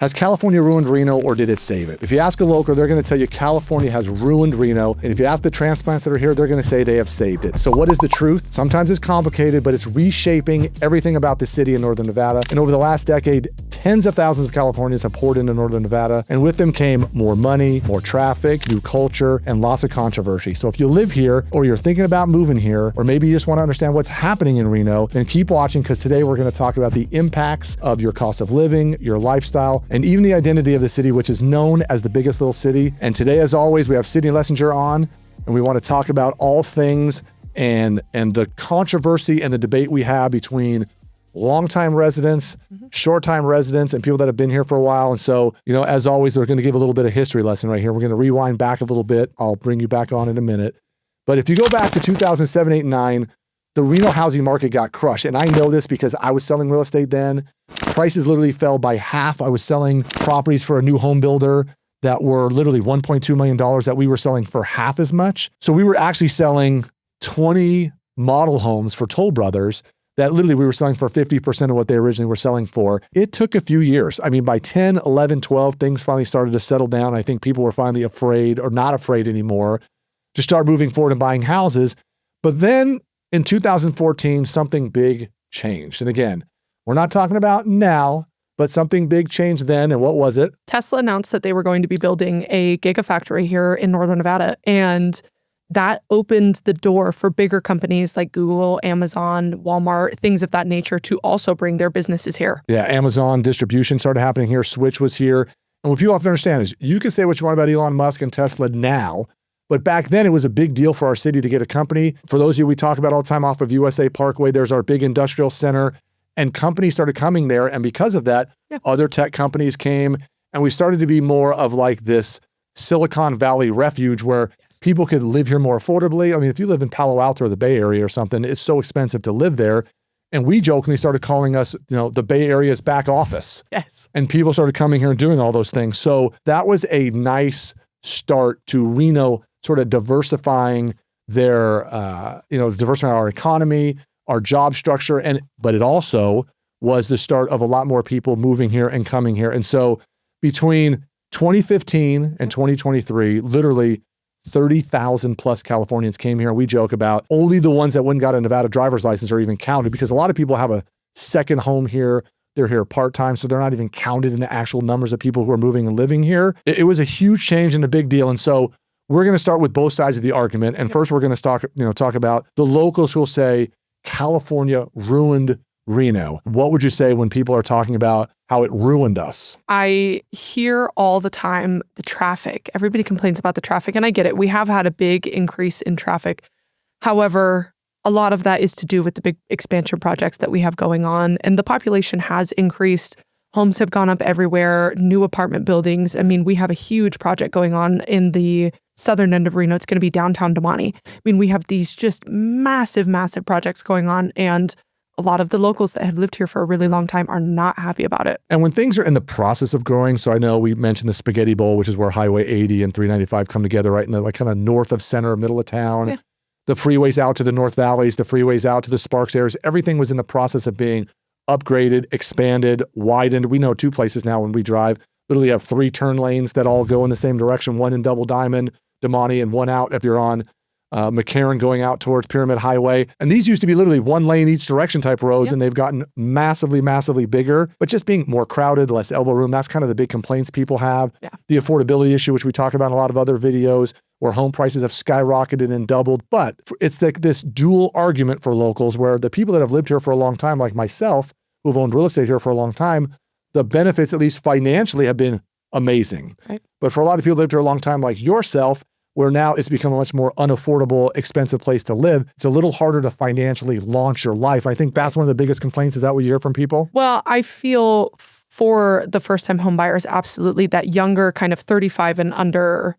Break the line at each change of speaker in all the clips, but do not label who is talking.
Has California ruined Reno or did it save it? If you ask a local, they're going to tell you California has ruined Reno. And if you ask the transplants that are here, they're going to say they have saved it. So what is the truth? Sometimes it's complicated, but it's reshaping everything about the city in Northern Nevada. And over the last decade, tens of thousands of Californians have poured into Northern Nevada. And with them came more money, more traffic, new culture, and lots of controversy. So if you live here or you're thinking about moving here, or maybe you just want to understand what's happening in Reno, then keep watching because today we're going to talk about the impacts of your cost of living, your lifestyle, and even the identity of the city, which is known as the biggest little city. And today, as always, we have Sydney Lessinger on, and we want to talk about all things and the controversy and the debate we have between longtime residents, short-time residents, and people that have been here for a while. And so, as always, we're going to give a little bit of history lesson right here. We're going to rewind back a little bit. I'll bring you back on in a minute. But if you go back to 2007, 8, and 9, the Reno housing market got crushed. And I know this because I was selling real estate then. Prices literally fell by half. I was selling properties for a new home builder that were literally $1.2 million that we were selling for half as much. So we were actually selling 20 model homes for Toll Brothers that literally we were selling for 50% of what they originally were selling for. It took a few years. I mean, by 10, 11, 12, things finally started to settle down. I think people were finally afraid or not afraid anymore to start moving forward and buying houses. But then in 2014, something big changed. And again, we're not talking about now, but something big changed then. And what was it?
Tesla announced that they were going to be building a gigafactory here in Northern Nevada. And that opened the door for bigger companies like Google, Amazon, Walmart, things of that nature to also bring their businesses here.
Yeah, Amazon distribution started happening here. Switch was here. And what people have to understand is you can say what you want about Elon Musk and Tesla now, but back then it was a big deal for our city to get a company. For those of you we talk about all the time off of USA Parkway, there's our big industrial center, and companies started coming there. And because of that, other tech companies came, and we started to be more of like this Silicon Valley refuge where people could live here more affordably. I mean, if you live in Palo Alto or the Bay Area or something, it's so expensive to live there. And we jokingly started calling us, the Bay Area's back office.
Yes.
And people started coming here and doing all those things. So that was a nice start to Reno sort of diversifying their, diversifying our economy, our job structure. But it also was the start of a lot more people moving here and coming here. And so between 2015 and 2023, literally 30,000 plus Californians came here. We joke about only the ones that wouldn't got a Nevada driver's license are even counted because a lot of people have a second home here. They're here part-time, so they're not even counted in the actual numbers of people who are moving and living here. It was a huge change and a big deal. And so we're going to start with both sides of the argument. And first we're going to talk about the locals who will say California ruined Reno. What would you say when people are talking about how it ruined us?
I hear all the time the traffic. Everybody complains about the traffic, and I get it. We have had a big increase in traffic. However, a lot of that is to do with the big expansion projects that we have going on, and the population has increased. Homes have gone up everywhere, new apartment buildings. I mean, we have a huge project going on in the southern end of Reno. It's going to be downtown Damani. I mean, we have these just massive, massive projects going on, and a lot of the locals that have lived here for a really long time are not happy about it.
And when things are in the process of growing, so I know we mentioned the Spaghetti Bowl, which is where Highway 80 and 395 come together right in the kind of north of center, middle of town. Yeah. The freeways out to the North Valleys, the freeways out to the Sparks areas, everything was in the process of being upgraded, expanded, widened. We know two places now when we drive, literally have 3 turn lanes that all go in the same direction, one in Double Diamond, Damani, and one out if you're on McCarran going out towards Pyramid Highway. And these used to be literally 1 lane each direction type roads, and they've gotten massively, massively bigger, but just being more crowded, less elbow room. That's kind of the big complaints people have. Yeah. The affordability issue, which we talk about in a lot of other videos, where home prices have skyrocketed and doubled. But it's like this dual argument for locals where the people that have lived here for a long time, like myself, who've owned real estate here for a long time, the benefits, at least financially, have been amazing. Right. But for a lot of people that lived here a long time, like yourself, where now it's become a much more unaffordable, expensive place to live, it's a little harder to financially launch your life. I think that's one of the biggest complaints. Is that what you hear from people?
Well, I feel for the first-time home buyers, absolutely, that younger kind of 35 and under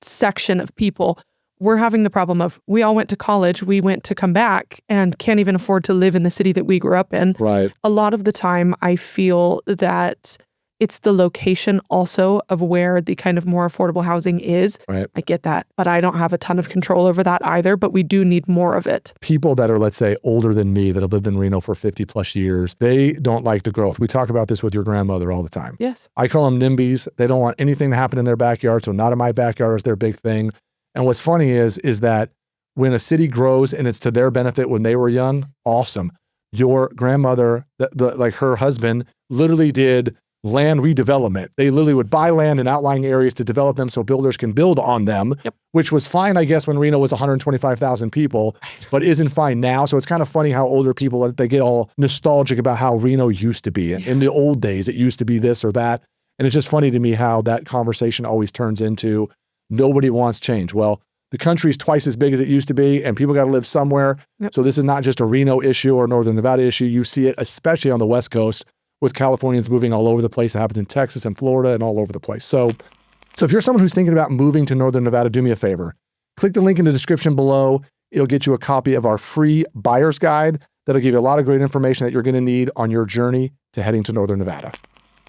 section of people, we're having the problem of we all went to college, we went to come back and can't even afford to live in the city that we grew up in.
Right.
A lot of the time, I feel that It's the location also of where the kind of more affordable housing is.
Right.
I get that, but I don't have a ton of control over that either, but we do need more of it.
People that are, let's say, older than me that have lived in Reno for 50 plus years, they don't like the growth. We talk about this with your grandmother all the time.
Yes.
I call them NIMBYs. They don't want anything to happen in their backyard, so not in my backyard is their big thing. And what's funny is that when a city grows and it's to their benefit when they were young, awesome. Your grandmother, like her husband, literally did land redevelopment. They literally would buy land in outlying areas to develop them so builders can build on them, which was fine, I guess, when Reno was 125,000 people, but isn't fine now. So it's kind of funny how older people, they get all nostalgic about how Reno used to be. In the old days, it used to be this or that. And it's just funny to me how that conversation always turns into nobody wants change. Well, the country's twice as big as it used to be, and people got to live somewhere. So this is not just a Reno issue or Northern Nevada issue. You see it, especially on the West Coast, with Californians moving all over the place. It happens in Texas and Florida and all over the place. So if you're someone who's thinking about moving to Northern Nevada, do me a favor. Click the link in the description below. It'll get you a copy of our free buyer's guide that'll give you a lot of great information that you're going to need on your journey to heading to Northern Nevada.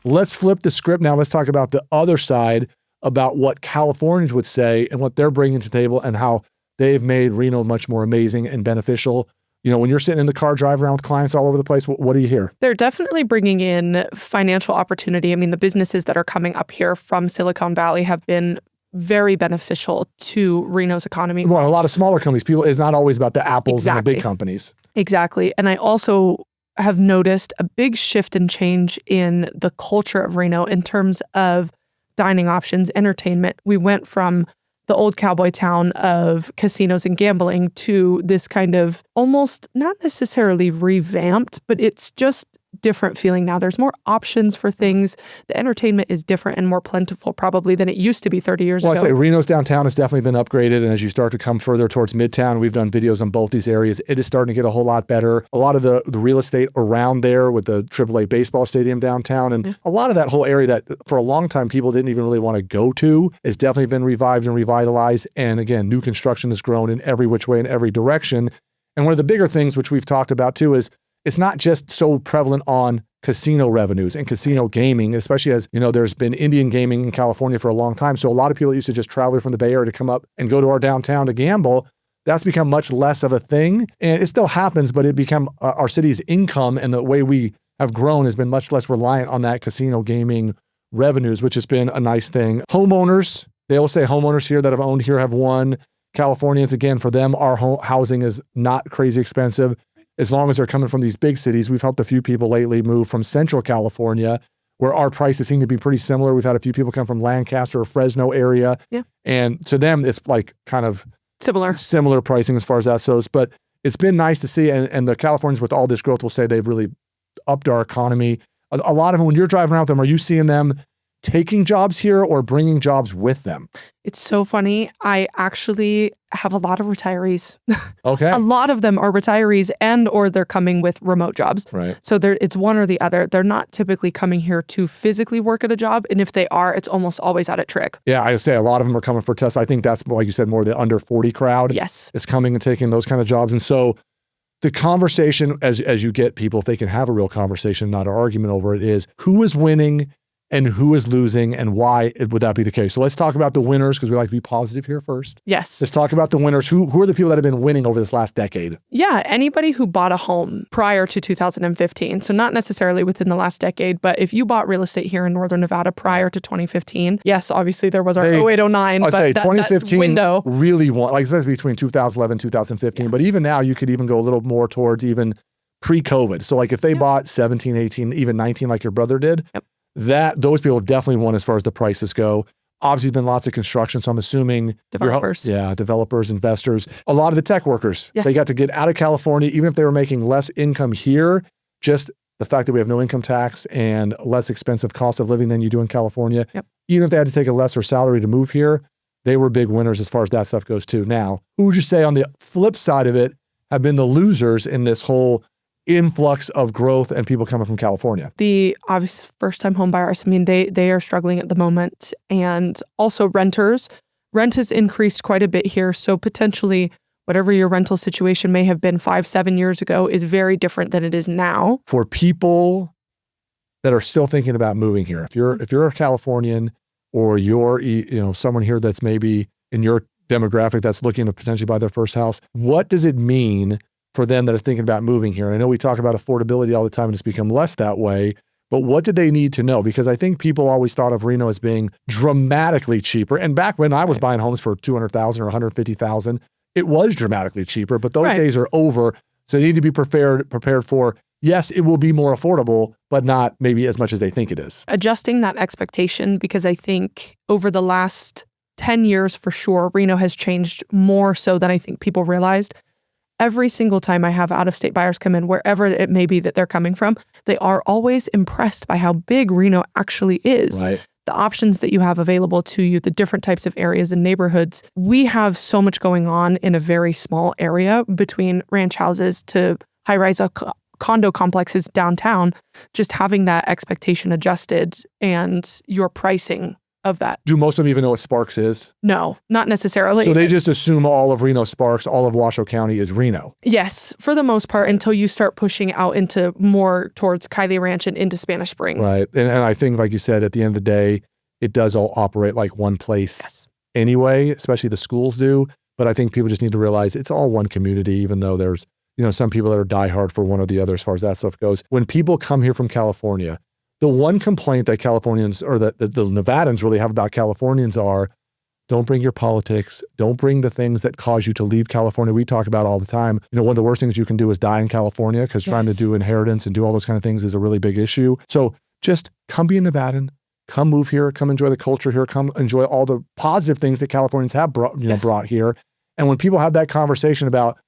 Let's flip the script now. Let's talk about the other side, about what Californians would say and what they're bringing to the table and how they've made Reno much more amazing and beneficial. You know, when you're sitting in the car, driving around with clients all over the place, what do you hear?
They're definitely bringing in financial opportunity. I mean, the businesses that are coming up here from Silicon Valley have been very beneficial to Reno's economy.
Well, a lot of smaller companies, it's not always about the Apples and the big companies.
Exactly. And I also have noticed a big shift and change in the culture of Reno in terms of dining options, entertainment. We went from the old cowboy town of casinos and gambling to this kind of almost not necessarily revamped, but it's just different feeling now. There's more options for things. The entertainment is different and more plentiful probably than it used to be 30 years ago.
Well, I'd say Reno's downtown has definitely been upgraded. And as you start to come further towards Midtown, we've done videos on both these areas. It is starting to get a whole lot better. A lot of the real estate around there with the AAA baseball stadium downtown and a lot of that whole area that for a long time people didn't even really want to go to has definitely been revived and revitalized. And again, new construction has grown in every which way in every direction. And one of the bigger things, which we've talked about too, is it's not just so prevalent on casino revenues and casino gaming, especially as, you know, there's been Indian gaming in California for a long time. So a lot of people used to just travel from the Bay Area to come up and go to our downtown to gamble. That's become much less of a thing. And it still happens, but it become our city's income and the way we have grown has been much less reliant on that casino gaming revenues, which has been a nice thing. Homeowners, they will say homeowners here that have owned here have won. Californians, again, for them, our housing is not crazy expensive. As long as they're coming from these big cities. We've helped a few people lately move from Central California, where our prices seem to be pretty similar. We've had a few people come from Lancaster or Fresno area. And to them, it's like kind of similar pricing as far as that goes. But it's been nice to see. And the Californians with all this growth will say they've really upped our economy. A lot of them, when you're driving around with them, are you seeing them taking jobs here or bringing jobs with them?
It's so funny. I actually have a lot of retirees.
Okay.
A lot of them are retirees and or they're coming with remote jobs.
Right.
So it's one or the other. They're not typically coming here to physically work at a job. And if they are, it's almost always at a trick. Yeah,
I would say a lot of them are coming for tests. I think that's, like you said, more the under 40 crowd.
Yes.
Is coming and taking those kind of jobs. And so the conversation, as you get people, if they can have a real conversation, not an argument over it, is who is winning and who is losing and why would that be the case? So let's talk about the winners because we like to be positive here first.
Yes.
Let's talk about the winners. Who are the people that have been winning over this last decade?
Yeah, anybody who bought a home prior to 2015. So not necessarily within the last decade, but if you bought real estate here in Northern Nevada prior to 2015, yes, obviously there was our 0809,
but
that
2015
window
really won. Like I said, between 2011 2015, but even now you could even go a little more towards even pre-COVID. So like if they bought 17, 18, even 19 like your brother did, those people definitely won as far as the prices go. Obviously, there's been lots of construction, so I'm assuming
developers.
Developers, investors, a lot of the tech workers.
Yes.
They got to get out of California, even if they were making less income here. Just the fact that we have no income tax and less expensive cost of living than you do in California. Even if they had to take a lesser salary to move here, they were big winners as far as that stuff goes too. Now, who would you say on the flip side of it have been the losers in this whole influx of growth and people coming from California?
The obvious first-time home buyers, I mean, they are struggling at the moment. And also renters. Rent has increased quite a bit here. So potentially whatever your rental situation may have been 5-7 years ago is very different than it is now.
For people that are still thinking about moving here. If you're a Californian or you're someone here that's maybe in your demographic that's looking to potentially buy their first house, what does it mean for them that are thinking about moving here? And I know we talk about affordability all the time and it's become less that way, but what did they need to know? Because I think people always thought of Reno as being dramatically cheaper. And back when I was buying homes for $200,000 or $150,000, it was dramatically cheaper, but those days are over. So they need to be prepared for, yes, it will be more affordable, but not maybe as much as they think it is.
Adjusting that expectation, because I think over the last 10 years for sure, Reno has changed more so than I think people realized. Every single time I have out-of-state buyers come in, wherever it may be that they're coming from, they are always impressed by how big Reno actually is.
Right.
The options that you have available to you, the different types of areas and neighborhoods. We have so much going on in a very small area, between ranch houses to high-rise condo complexes downtown. Just having that expectation adjusted and your pricing of that.
Do most of them even know what Sparks is?
No, not necessarily.
So they just assume all of Reno Sparks, all of Washoe County is Reno.
Yes, for the most part, until you start pushing out into more towards Kylie Ranch and into Spanish Springs.
Right. And I think, like you said, at the end of the day, it does all operate like one place anyway, especially the schools do. But I think people just need to realize it's all one community, even though there's, some people that are diehard for one or the other as far as that stuff goes. When people come here from California, the one complaint that Californians or that the Nevadans really have about Californians are, don't bring your politics. Don't bring the things that cause you to leave California. We talk about all the time. One of the worst things you can do is die in California, because trying to do inheritance and do all those kind of things is a really big issue. So just come be a Nevadan. Come move here. Come enjoy the culture here. Come enjoy all the positive things that Californians have brought here. And when people have that conversation about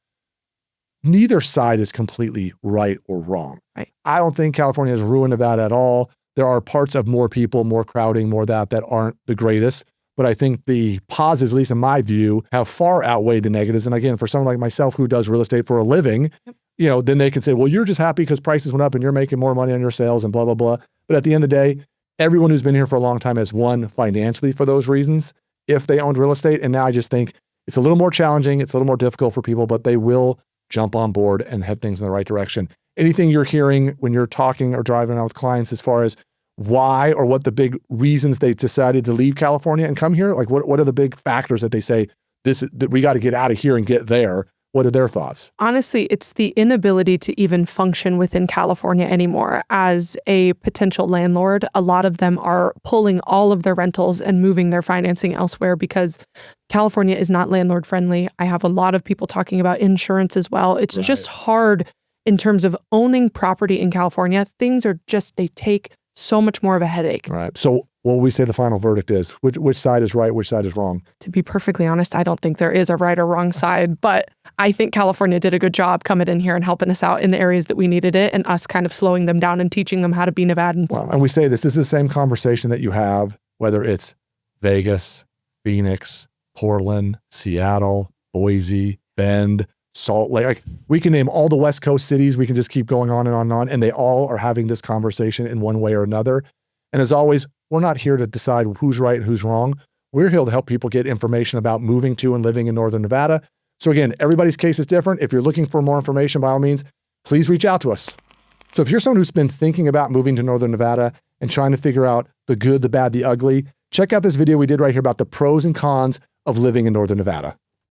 neither side is completely right or wrong.
Right.
I don't think California has ruined Nevada at all. There are parts of more people, more crowding, more that aren't the greatest. But I think the positives, at least in my view, have far outweighed the negatives. And again, for someone like myself who does real estate for a living, then they can say, well, you're just happy because prices went up and you're making more money on your sales and blah, blah, blah. But at the end of the day, everyone who's been here for a long time has won financially for those reasons if they owned real estate. And now I just think it's a little more challenging. It's a little more difficult for people, but they will jump on board and head things in the right direction. Anything you're hearing when you're talking or driving around with clients as far as why or what the big reasons they decided to leave California and come here? Like what are the big factors that they say that we got to get out of here and get there? What are their thoughts?
Honestly, it's the inability to even function within California anymore. As a potential landlord, a lot of them are pulling all of their rentals and moving their financing elsewhere because California is not landlord friendly. I have a lot of people talking about insurance as well. It's just hard in terms of owning property in California. Things are they take so much more of a headache.
Right. So what would we say the final verdict is? Which side is right? Which side is wrong?
To be perfectly honest, I don't think there is a right or wrong side, but I think California did a good job coming in here and helping us out in the areas that we needed it, and us kind of slowing them down and teaching them how to be Nevadans.
Well, and we say this is the same conversation that you have, whether it's Vegas, Phoenix, Portland, Seattle, Boise, Bend, Salt Lake. Like, we can name all the West Coast cities. We can just keep going on and on and on. And they all are having this conversation in one way or another. And as always, we're not here to decide who's right and who's wrong. We're here to help people get information about moving to and living in Northern Nevada. So again, everybody's case is different. If you're looking for more information, by all means, please reach out to us. So if you're someone who's been thinking about moving to Northern Nevada and trying to figure out the good, the bad, the ugly, check out this video we did right here about the pros and cons of living in Northern Nevada.